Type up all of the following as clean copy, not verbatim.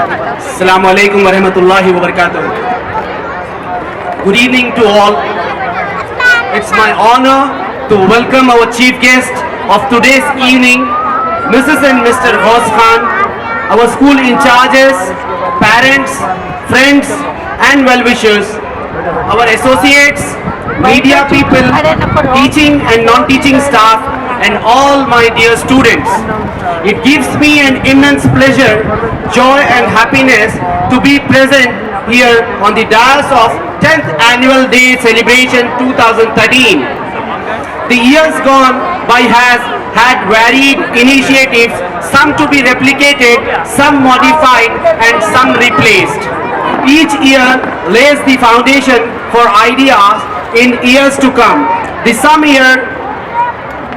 Assalamu alaikum wa rahmatullahi wa barakatuh. Good evening to all. It's my honor to welcome our chief guest of today's evening, Mrs. and Mr. Ghaus Khan, our school in charges, parents, friends and well-wishers, our associates, media people, teaching and non-teaching staff and all my dear students. It gives me an immense pleasure, joy and happiness to be present here on the dais of 10th Annual Day Celebration 2013. The years gone by has had varied initiatives, some to be replicated, some modified and some replaced. Each year lays the foundation for ideas in years to come.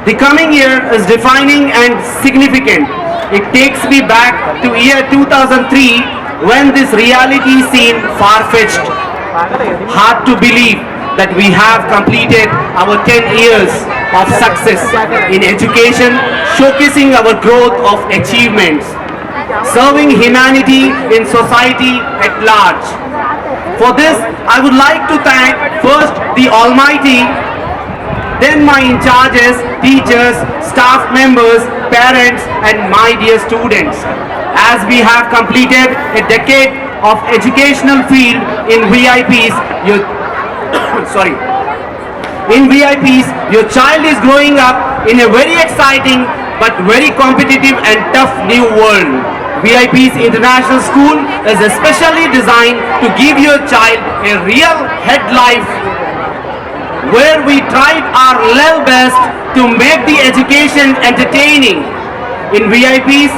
The coming year is defining and significant. It takes me back to year 2003 when this reality seemed far-fetched. Hard to believe that we have completed our 10 years of success in education, showcasing our growth of achievements, serving humanity in society at large. For this, I would like to thank first the Almighty, then my in charges, teachers, staff members, parents and my dear students. As we have completed a decade of educational field in VIPs, your child is growing up in a very exciting but very competitive and tough new world. VIP's International School is especially designed to give your child a real head life, where we tried our level best to make the education entertaining. In VIPs,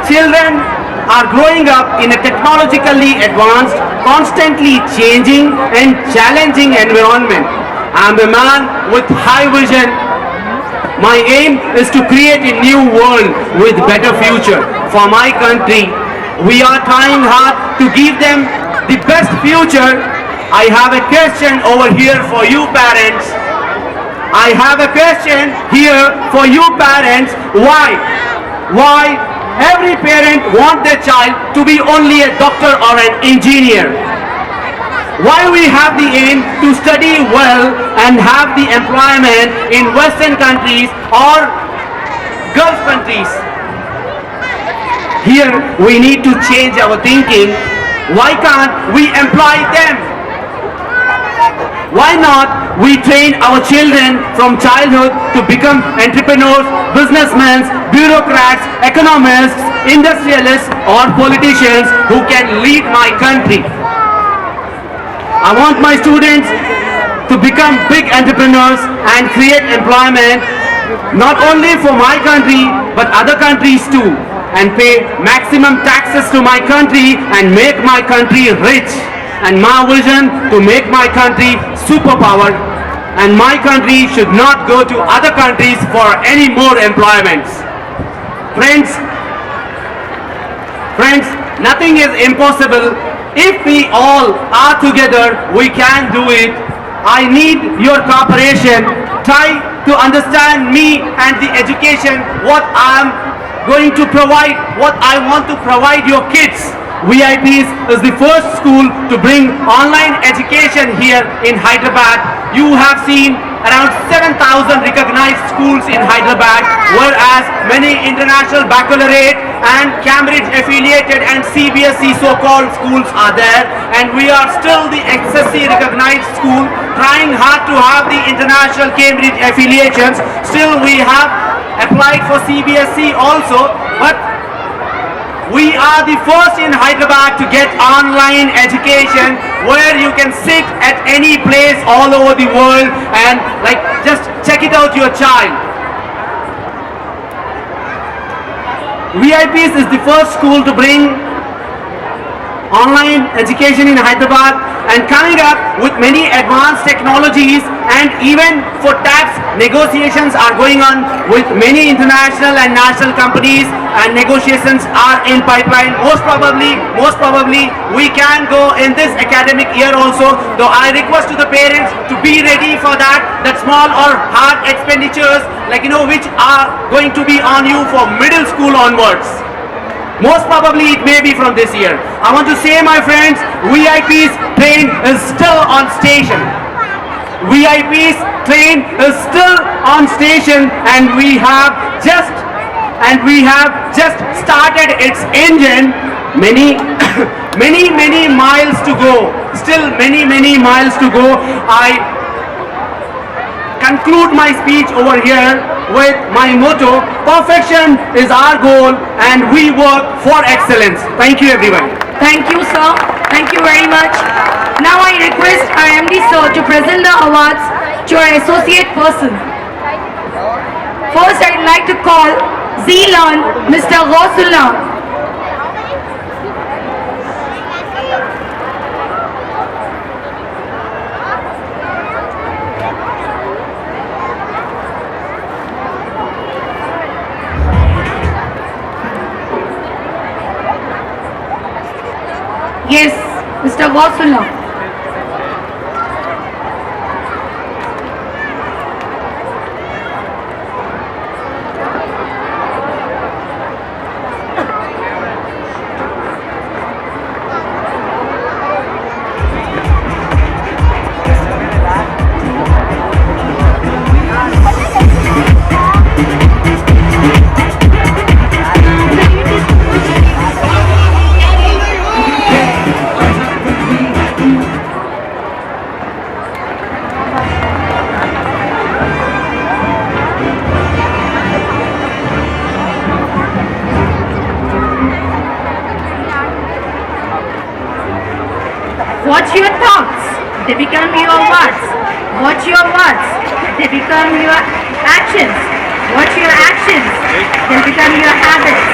children are growing up in a technologically advanced, constantly changing and challenging environment. I am a man with high vision. My aim is to create a new world with better future for my country. We are trying hard to give them the best future. I have a question over here for you parents. Why every parent want their child to be only a doctor or an engineer? Why we have the aim to study well and have the employment in Western countries or Gulf countries? Here we need to change our thinking. Why can't we employ them? Why not we train our children from childhood to become entrepreneurs, businessmen, bureaucrats, economists, industrialists or politicians who can lead my country? I want my students to become big entrepreneurs and create employment not only for my country but other countries too, and pay maximum taxes to my country and make my country rich. And my vision to make my country superpowered, and my country should not go to other countries for any more employments. Friends, nothing is impossible. If we all are together, we can do it. I need your cooperation. Try to understand me and the education, what I am going to provide, what I want to provide your kids. VIPs is the first school to bring online education here in Hyderabad. You have seen around 7,000 recognized schools in Hyderabad, whereas many international baccalaureate and Cambridge affiliated and CBSE so-called schools are there, and we are still the XSC recognized school, trying hard to have the international Cambridge affiliations. Still we have applied for CBSE also, but we are the first in Hyderabad to get online education, where you can sit at any place all over the world and just check it out your child. VIPs is the first school to bring online education in Hyderabad, and coming up with many advanced technologies, and even for tax negotiations are going on with many international and national companies, and negotiations are in pipeline. Most probably we can go in this academic year also, though I request to the parents to be ready for that small or hard expenditures which are going to be on you for middle school onwards. Most probably it may be from this year. I want to say, my friends, VIP's train is still on station. VIP's train is still on station, and we have just started its engine. Many many miles to go. Still many miles to go. I conclude my speech over here with my motto: perfection is our goal and we work for excellence. Thank you, everyone. Thank you, sir. Thank you very much. Now I request our MD sir to present the awards to our associate person. First, I'd like to call Zeelan Mr. Ghausullah. Yes, Mr. Ghausullah. Watch your thoughts, they become your words. Watch your words, they become your actions. Watch your actions, they become your habits.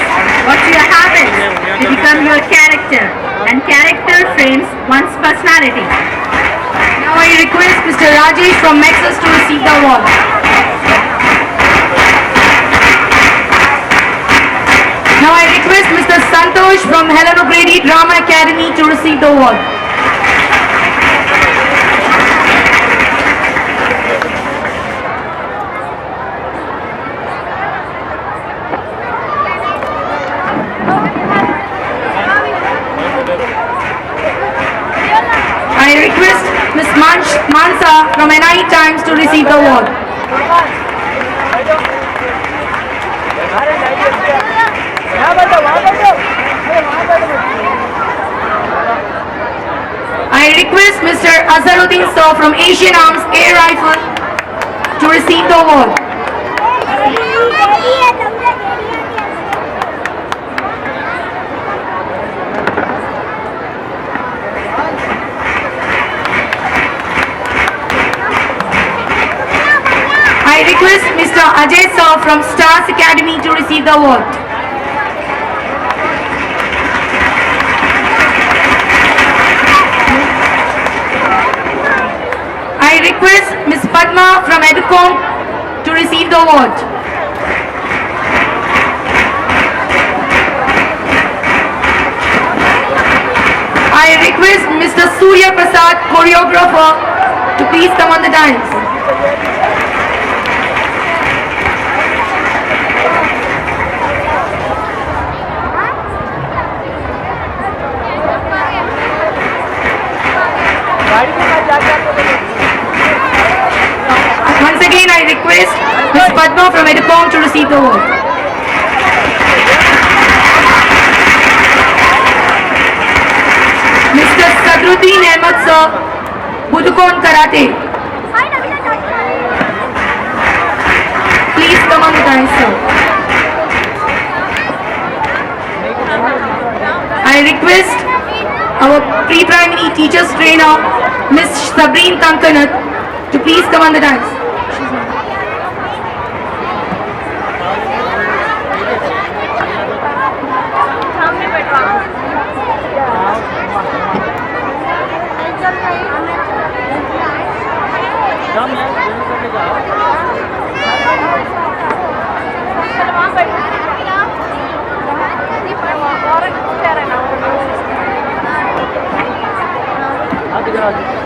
Watch your habits, they become your character. And character frames one's personality. Now I request Mr. Rajesh from Nexus to receive the award. Now I request Mr. Santosh from Helen O'Grady Drama Academy to receive the award. I request Ms. Mansa from NI Times to receive the award. I request Mr. Azharuddin Sir from Asian Arms Air Rifle to receive the award. I request Mr. Ajay Sir from Stars Academy to receive the award. I request Ms. Padma from Educom to receive the award. I request Mr. Surya Prasad, choreographer, to please come on the dais. Once again, I request Ms. Padma from Educom to receive the award. Mr. Sadruddin Ahmed Sir, Budukon Karate. Please come on the dais, sir. I request our pre-primary teachers trainer, Ms. Sabreen Tankanat, to please come on the dais. Gracias.